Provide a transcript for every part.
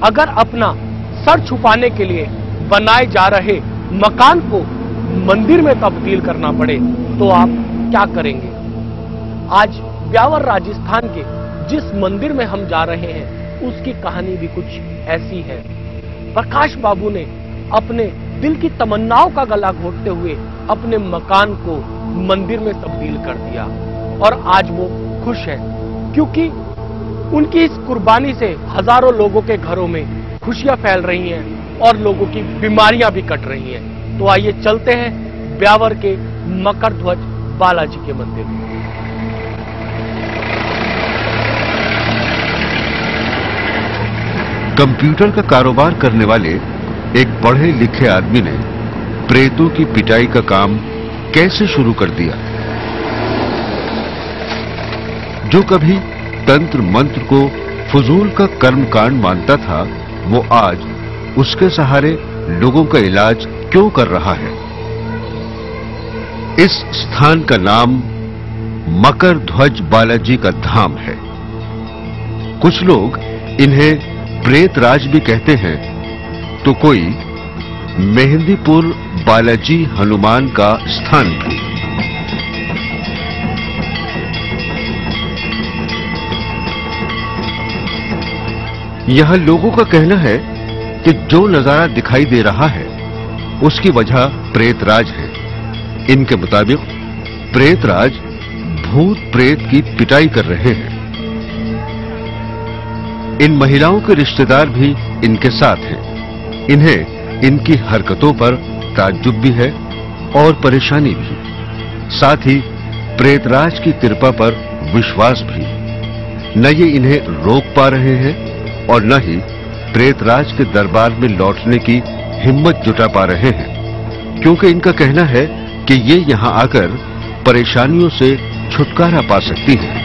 अगर अपना सर छुपाने के लिए बनाए जा रहे मकान को मंदिर में तब्दील करना पड़े तो आप क्या करेंगे? आज ब्यावर राजस्थान के जिस मंदिर में हम जा रहे हैं उसकी कहानी भी कुछ ऐसी है। प्रकाश बाबू ने अपने दिल की तमन्नाओं का गला घोटते हुए अपने मकान को मंदिर में तब्दील कर दिया और आज वो खुश है क्योंकि उनकी इस कुर्बानी से हजारों लोगों के घरों में खुशियां फैल रही हैं और लोगों की बीमारियां भी कट रही हैं। तो आइए चलते हैं ब्यावर के मकर ध्वज बालाजी के मंदिर में। कंप्यूटर का कारोबार करने वाले एक पढ़े लिखे आदमी ने प्रेतों की पिटाई का काम कैसे शुरू कर दिया। जो कभी तंत्र मंत्र को फजूल का कर्मकांड मानता था, वो आज उसके सहारे लोगों का इलाज क्यों कर रहा है। इस स्थान का नाम मकर ध्वज बालाजी का धाम है। कुछ लोग इन्हें प्रेतराज भी कहते हैं, तो कोई मेहंदीपुर बालाजी हनुमान का स्थान भी। यह लोगों का कहना है कि जो नजारा दिखाई दे रहा है उसकी वजह प्रेतराज है। इनके मुताबिक प्रेतराज भूत प्रेत की पिटाई कर रहे हैं। इन महिलाओं के रिश्तेदार भी इनके साथ हैं। इन्हें इनकी हरकतों पर ताज्जुब भी है और परेशानी भी, साथ ही प्रेतराज की कृपा पर विश्वास भी। न ये इन्हें रोक पा रहे हैं और न ही प्रेतराज के दरबार में लौटने की हिम्मत जुटा पा रहे हैं, क्योंकि इनका कहना है कि ये यहां आकर परेशानियों से छुटकारा पा सकती हैं।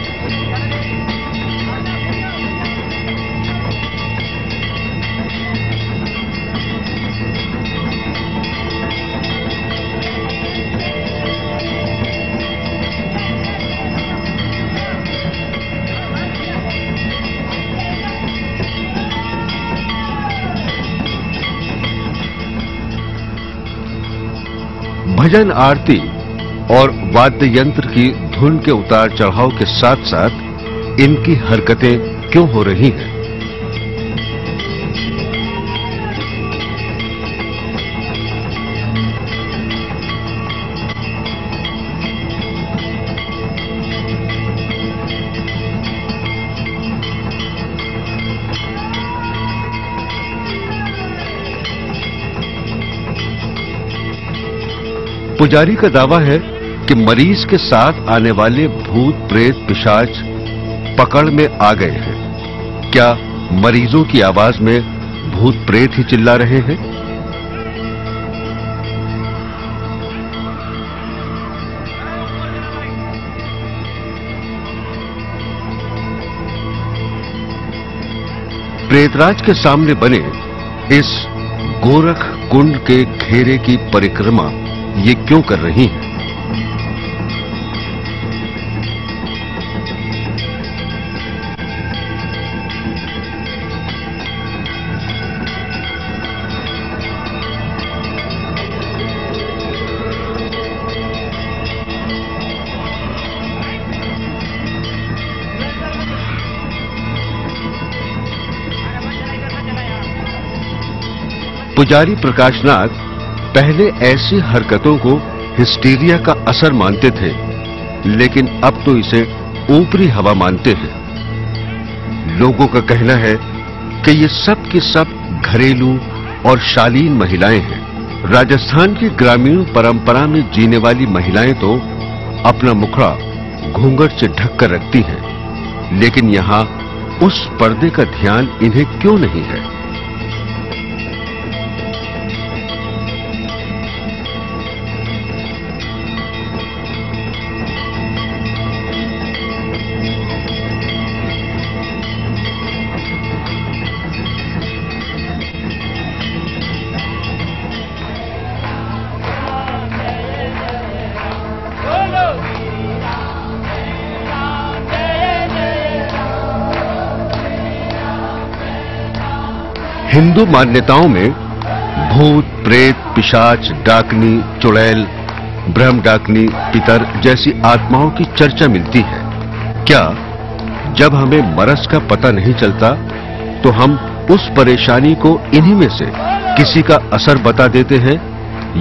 भजन आरती और वाद्य यंत्र की धुन के उतार चढ़ाव के साथ साथ इनकी हरकतें क्यों हो रही हैं? पुजारी का दावा है कि मरीज के साथ आने वाले भूत प्रेत पिशाच पकड़ में आ गए हैं। क्या मरीजों की आवाज में भूत प्रेत ही चिल्ला रहे हैं? प्रेतराज के सामने बने इस गोरख कुंड के घेरे की परिक्रमा ये क्यों कर रही हैं? पुजारी प्रकाशनाथ पहले ऐसी हरकतों को हिस्टीरिया का असर मानते थे, लेकिन अब तो इसे ऊपरी हवा मानते हैं। लोगों का कहना है कि ये सब की सब घरेलू और शालीन महिलाएं हैं। राजस्थान की ग्रामीण परंपरा में जीने वाली महिलाएं तो अपना मुखड़ा घूंघट से ढककर रखती हैं, लेकिन यहां उस पर्दे का ध्यान इन्हें क्यों नहीं है? हिंदू मान्यताओं में भूत, प्रेत, पिशाच, डाकनी, चुड़ैल, ब्रह्म डाकनी, पितर जैसी आत्माओं की चर्चा मिलती है। क्या जब हमें मरस का पता नहीं चलता तो हम उस परेशानी को इन्हीं में से किसी का असर बता देते हैं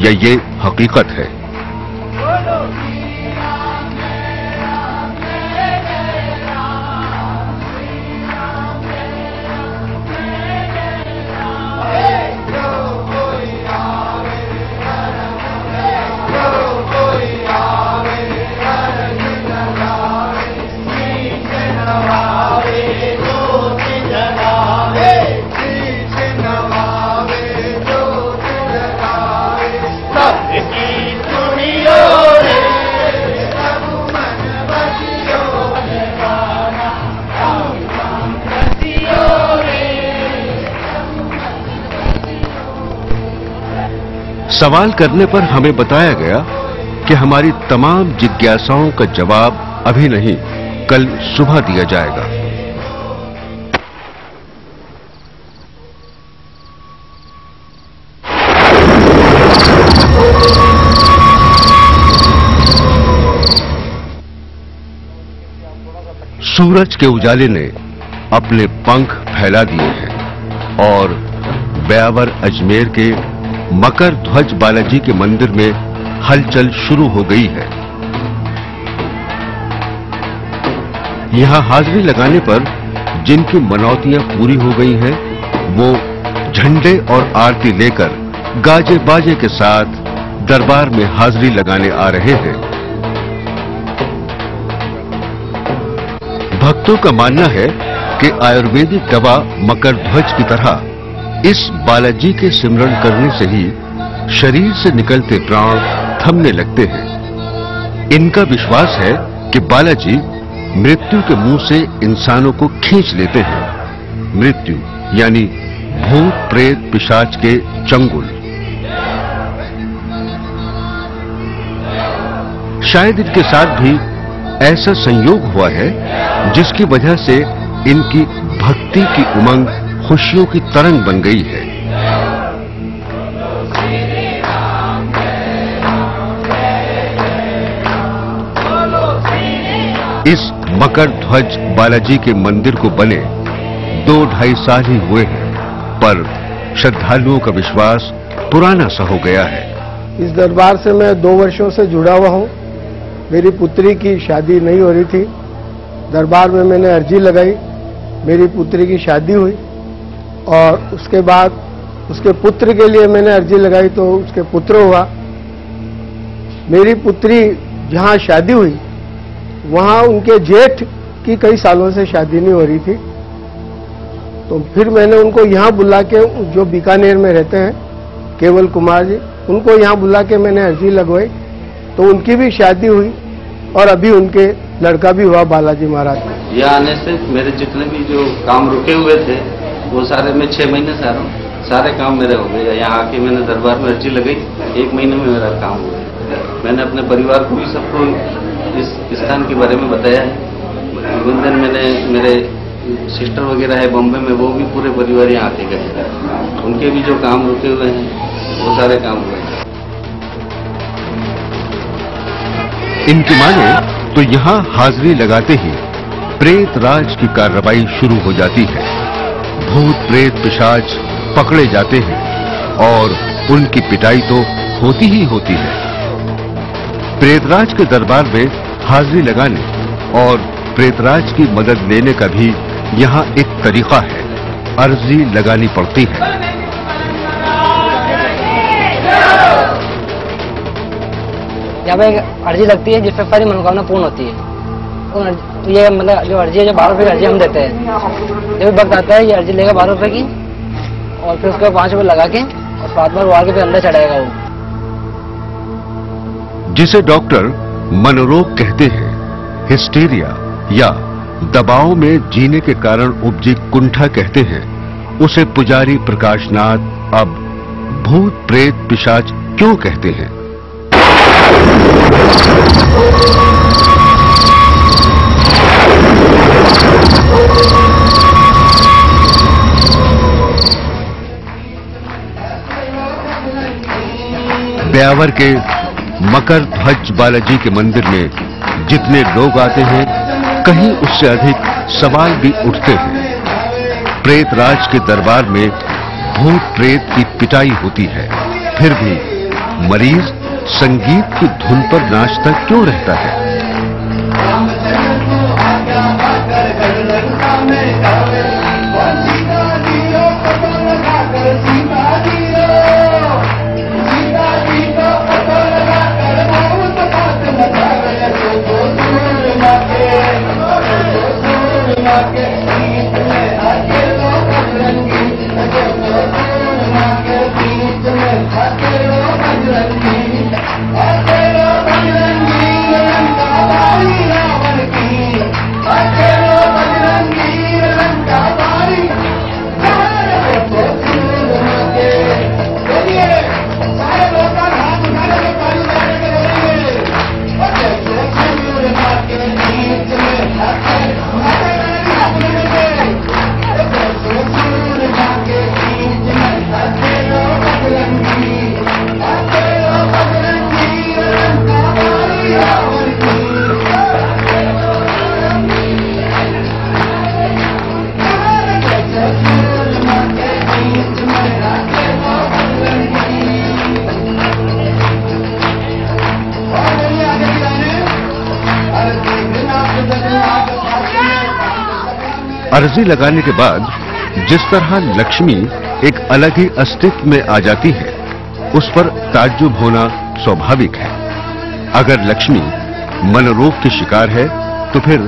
या ये हकीकत है? सवाल करने पर हमें बताया गया कि हमारी तमाम जिज्ञासाओं का जवाब अभी नहीं, कल सुबह दिया जाएगा। सूरज के उजाले ने अपने पंख फैला दिए हैं और ब्यावर अजमेर के मकर ध्वज बालाजी के मंदिर में हलचल शुरू हो गई है। यहां हाजिरी लगाने पर जिनकी मनौतियां पूरी हो गई हैं, वो झंडे और आरती लेकर गाजे बाजे के साथ दरबार में हाजिरी लगाने आ रहे हैं। भक्तों का मानना है कि आयुर्वेदिक दवा मकर ध्वज की तरह इस बालाजी के सिमरन करने से ही शरीर से निकलते प्राण थमने लगते हैं। इनका विश्वास है कि बालाजी मृत्यु के मुंह से इंसानों को खींच लेते हैं। मृत्यु यानी भूत, प्रेत, पिशाच के चंगुल। शायद इनके साथ भी ऐसा संयोग हुआ है जिसकी वजह से इनकी भक्ति की उमंग खुशियों की तरंग बन गई है। इस मकर ध्वज बालाजी के मंदिर को बने 2-2.5 साल ही हुए हैं, पर श्रद्धालुओं का विश्वास पुराना सा हो गया है। इस दरबार से मैं 2 वर्षों से जुड़ा हुआ हूं। मेरी पुत्री की शादी नहीं हो रही थी। दरबार में मैंने अर्जी लगाई, मेरी पुत्री की शादी हुई और उसके बाद उसके पुत्र के लिए मैंने अर्जी लगाई तो उसके पुत्र हुआ। मेरी पुत्री जहां शादी हुई वहां उनके जेठ की कई सालों से शादी नहीं हो रही थी, तो फिर मैंने उनको यहां बुला के, जो बीकानेर में रहते हैं केवल कुमार जी, उनको यहां बुला के मैंने अर्जी लगवाई तो उनकी भी शादी हुई और अभी उनके लड़का भी हुआ बालाजी महाराज। यहाँ आने से मेरे जितने भी जो काम रुके हुए थे वो सारे, मैं 6 महीने से आ रहा हूँ, सारे काम मेरे हो गए। यहाँ आके मैंने दरबार में अर्जी लगाई, 1 महीने में मेरा काम हो गया। मैंने अपने परिवार को भी सबको इस स्थान के बारे में बताया है। इवन मैंने मेरे सिस्टर वगैरह है बॉम्बे में, वो भी पूरे परिवार यहाँ आके गए, उनके भी जो काम रुके हुए हैं वो सारे काम हुए। इनकी माने तो यहाँ हाजिरी लगाते ही प्रेत राज की कार्रवाई शुरू हो जाती है। भूत, प्रेत, पिशाच पकड़े जाते हैं और उनकी पिटाई तो होती ही होती है। प्रेतराज के दरबार में हाजिरी लगाने और प्रेतराज की मदद लेने का भी यहाँ एक तरीका है, अर्जी लगानी पड़ती है। यहाँ पे एक अर्जी लगती है जिससे सारी मनोकामना पूर्ण होती है। तो ये मतलब जो अर्जी है, जो 12 रुपये की अर्जी हम देते हैं, जब वक्त आता है ये अर्जी लेगा 12 रुपये की और फिर उसको 5 रुपये लगा के और 5 बार वार के फिर अंदर चढ़ाएगा वो। जिसे डॉक्टर मनोरोग कहते हैं, हिस्टीरिया या दबाव में जीने के कारण उपजी कुंठा कहते हैं, उसे पुजारी प्रकाशनाथ अब भूत, प्रेत, पिशाच क्यों कहते हैं? ब्यावर के मकर ध्वज बालाजी के मंदिर में जितने लोग आते हैं, कहीं उससे अधिक सवाल भी उठते हैं। प्रेतराज के दरबार में भूत प्रेत की पिटाई होती है, फिर भी मरीज संगीत की धुन पर नाचता क्यों रहता है? अर्जी लगाने के बाद जिस तरह लक्ष्मी एक अलग ही अस्तित्व में आ जाती है, उस पर ताज्जुब होना स्वाभाविक है। अगर लक्ष्मी मनोरोग की शिकार है, तो फिर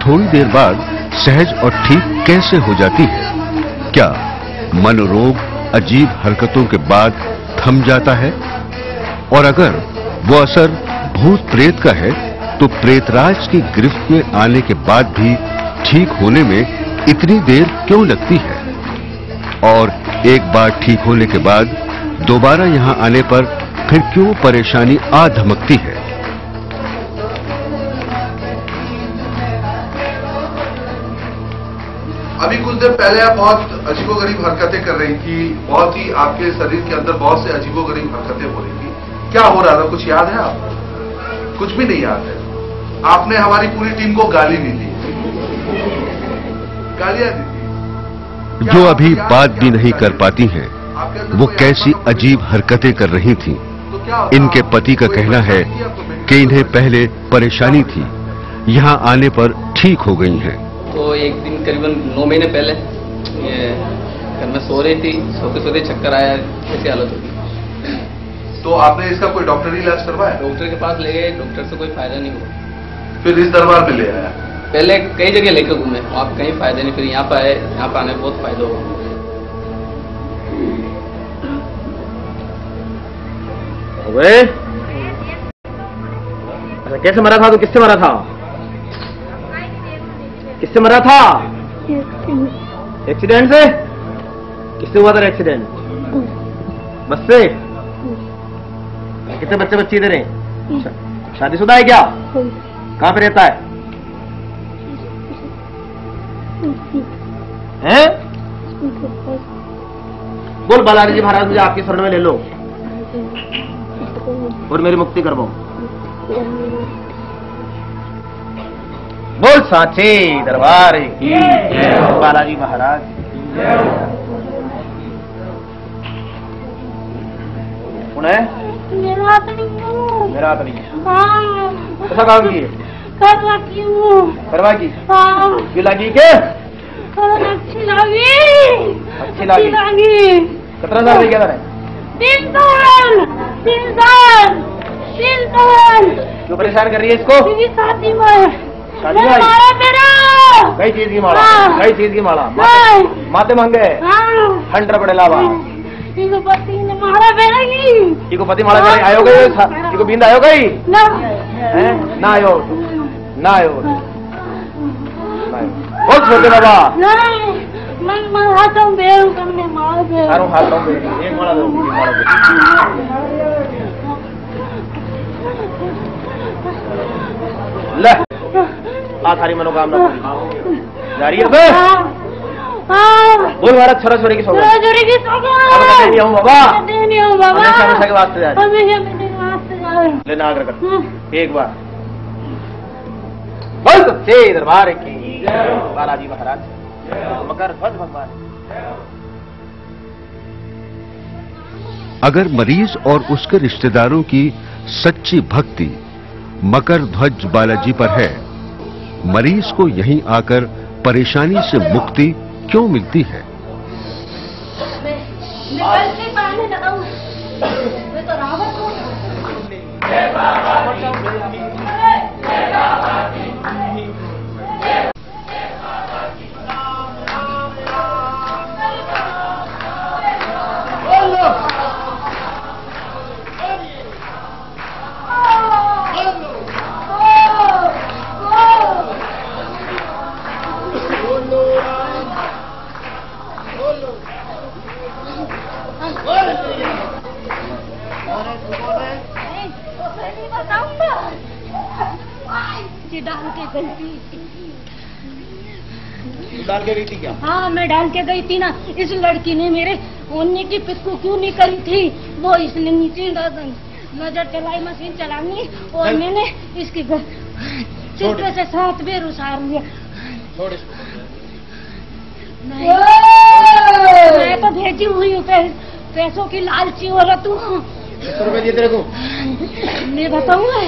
थोड़ी देर बाद सहज और ठीक कैसे हो जाती है? क्या मनोरोग अजीब हरकतों के बाद थम जाता है? और अगर वो असर भूत प्रेत का है, तो प्रेतराज की गिरफ्त में आने के बाद भी ठीक होने में इतनी देर क्यों लगती है? और एक बार ठीक होने के बाद दोबारा यहां आने पर फिर क्यों परेशानी आ धमकती है? अभी कुछ देर पहले आप बहुत अजीबोगरीब हरकतें कर रही थी, बहुत ही आपके शरीर के अंदर बहुत से अजीबोगरीब हरकतें हो रही थी। क्या हो रहा था, कुछ याद है आपको? कुछ भी नहीं याद है। आपने हमारी पूरी टीम को गाली नहीं दी, गालियां दी थी। जो अभी बात भी नहीं कर पाती हैं, वो कैसी अजीब हरकतें कर रही थीं। इनके पति का कहना है कि इन्हें पहले परेशानी थी, यहाँ आने पर ठीक हो गई हैं। तो एक दिन करीबन 9 महीने पहले ये घर में सो रही थी, सोते सोते चक्कर आया, ऐसी हालत होगी। तो आपने इसका कोई डॉक्टरी इलाज करवाया? डॉक्टर के पास ले गए, डॉक्टर से कोई फायदा नहीं हुआ। फिर इस दरबार में ले आया? पहले कई जगह लेकर घूमे, वहाँ पे कहीं फायदा नहीं, फिर यहाँ पे आए, यहाँ पे आने बहुत फायदा हुआ। अच्छा, कैसे मरा था? तो किससे मरा था? किससे मरा था? एक्सीडेंट से? किससे हुआ था एक्सीडेंट? बस से? कितने बच्चे बच्ची इधर हैं? शादीशुदा है क्या? कहाँ पे रहता है? हैं? बोल बालाजी महाराज मुझे आपके शरण में ले लो और मेरी मुक्ति करवाओ। बोल साचे दरबार की बालाजी महाराज। कौन है? मेरा हाथ नहीं है। कैसा काम किए? करवा की? क्यों लगी के? अच्छी लगी। अच्छी लगी। कितना साल हो गया था? 3 साल। क्यों परेशान कर रही है इसको? शादी में मारा मेरा। कई चीज की माला? कई चीज की माला? माते मांगे हंड्र बड़े लावा। इको पति ने मारा मेरा की। इको पति मारा मेरा आयो गई? इको बींद आयो गई? ना आयो ना आयो। बहुत छोटे बाबा। नहीं, मैं हाथ हूँ बेरू करने मार दे। हाथ हूँ बेरू, एक माला दो, ले आ थारी मनोकामना पूरी जा रही है। बोल महाराज छोरा छोरी की सौगंध। छोरी की सौगंध। अब कभी नहीं हूँ बाबा। कभी नहीं हूँ बाबा। हमेशा हमेशा के वास्ते जा रही। हमेशा मेरे वास्ते जा रही। लेना आग्रह कर एक बार। बोल सच्चे दरबार की बालाजी महाराज मकर ध्वज भगवान। अगर मरीज और उसके रिश्तेदारों की सच्ची भक्ति मकर ध्वज बालाजी पर है, मरीज को यहीं आकर परेशानी से मुक्ति क्यों मिलती है? मैं तो रावत हूँ। डाल के गई थी। डाल के गई थी क्या? हाँ मैं डाल के गई थी ना। इस लड़की ने मेरे ओढ़ने की पिक्कू क्यों नहीं करी थी, वो इसने नीचे नजर चलाई मशीन चलानी और मैंने इसकी चित्र से 7 बेर उसार लिया। मैं तो भेजी हुई हूँ, पैसों की लालची औरत हूँ। कितने रुपए दिए तेरे को? मैं बताऊंगा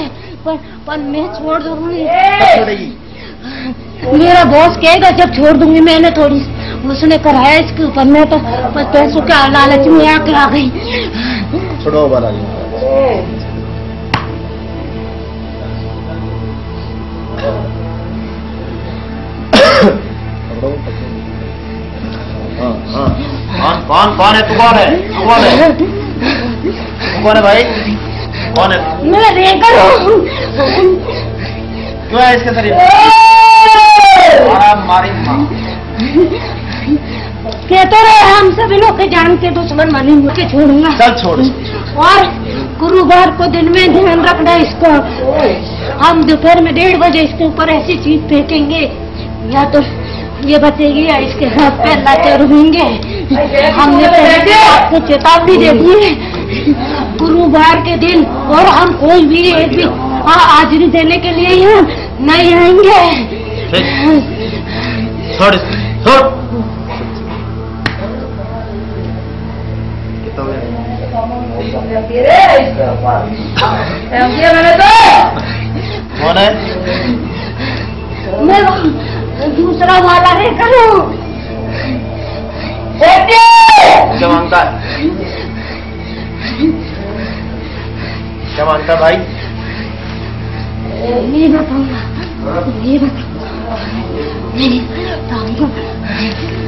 पर मैं छोड़ दूंगी। छोड़ेगी? मेरा बॉस कहेगा जब छोड़ दूंगी। मैंने थोड़ी उसने कराया इसके ऊपर, मैं तो बस पैसों के लालच में आके आ गई। छोड़ो बालाजी। कौन है तू? कौन है? कौन है? कौन है भाई? कौन है? मैं रेकर हूँ। क्यों है इसके शरीर? मारी माँ कहते रहे हम सभी लोग के जान के दुश्मन मानी मुझे छोड़ूंगा। चल छोड़। और गुरुवार को दिन में ध्यान रखना इसको। हम दोपहर में 1:30 बजे इसके ऊपर ऐसी चीज फेंकेंगे या तो ये बचेगी या इसके हाथ पे लाते रुकेंगे। हमने पहले आपको चेतावनी दे दी है गुरुवार के दिन, और हम कोई भी एक भी हाजिरी देने के लिए यहाँ नहीं आएंगे। छोड़ छोड़। कौन है? मैं दूसरा वाला रे करूँ। क्या मांगता है? क्या मांगता है भाई? नहीं बताऊंगा, नहीं बताऊंगा, नहीं बताऊंगा।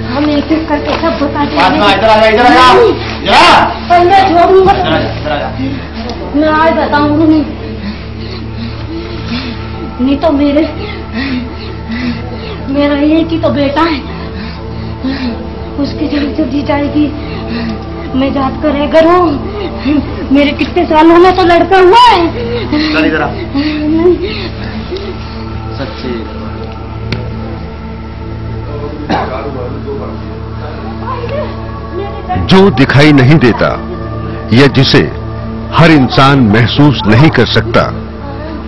हम एक एक करके सब बता देंगे। इधर आ जा, इधर आ जा। पर मैं छोड़ूंगा। इधर आ जा। मैं आज बताऊंगी नहीं तो मेरा एक ही तो बेटा है, उसकी जान चली जाएगी। मैं जात का रेगर हूँ। मेरे कितने सालों में तो लड़का हुआ है। सच्ची जो दिखाई नहीं देता या जिसे हर इंसान महसूस नहीं कर सकता,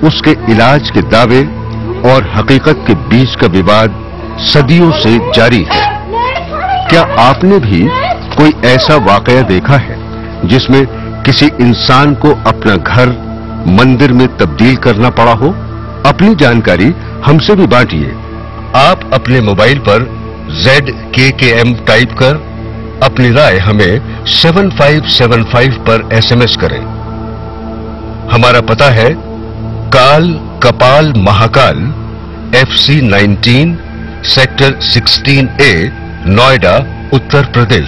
उसके इलाज के दावे और हकीकत के बीच का विवाद सदियों से जारी है। क्या आपने भी कोई ऐसा वाकया देखा है जिसमें किसी इंसान को अपना घर मंदिर में तब्दील करना पड़ा हो? अपनी जानकारी हमसे भी बांटिए। आप अपने मोबाइल पर ZKKM टाइप कर अपनी राय हमें 7575 पर SMS करें। हमारा पता है Kaal Kapal Mahakal FC 19 sector 16A Noida Uttar प्रदेश।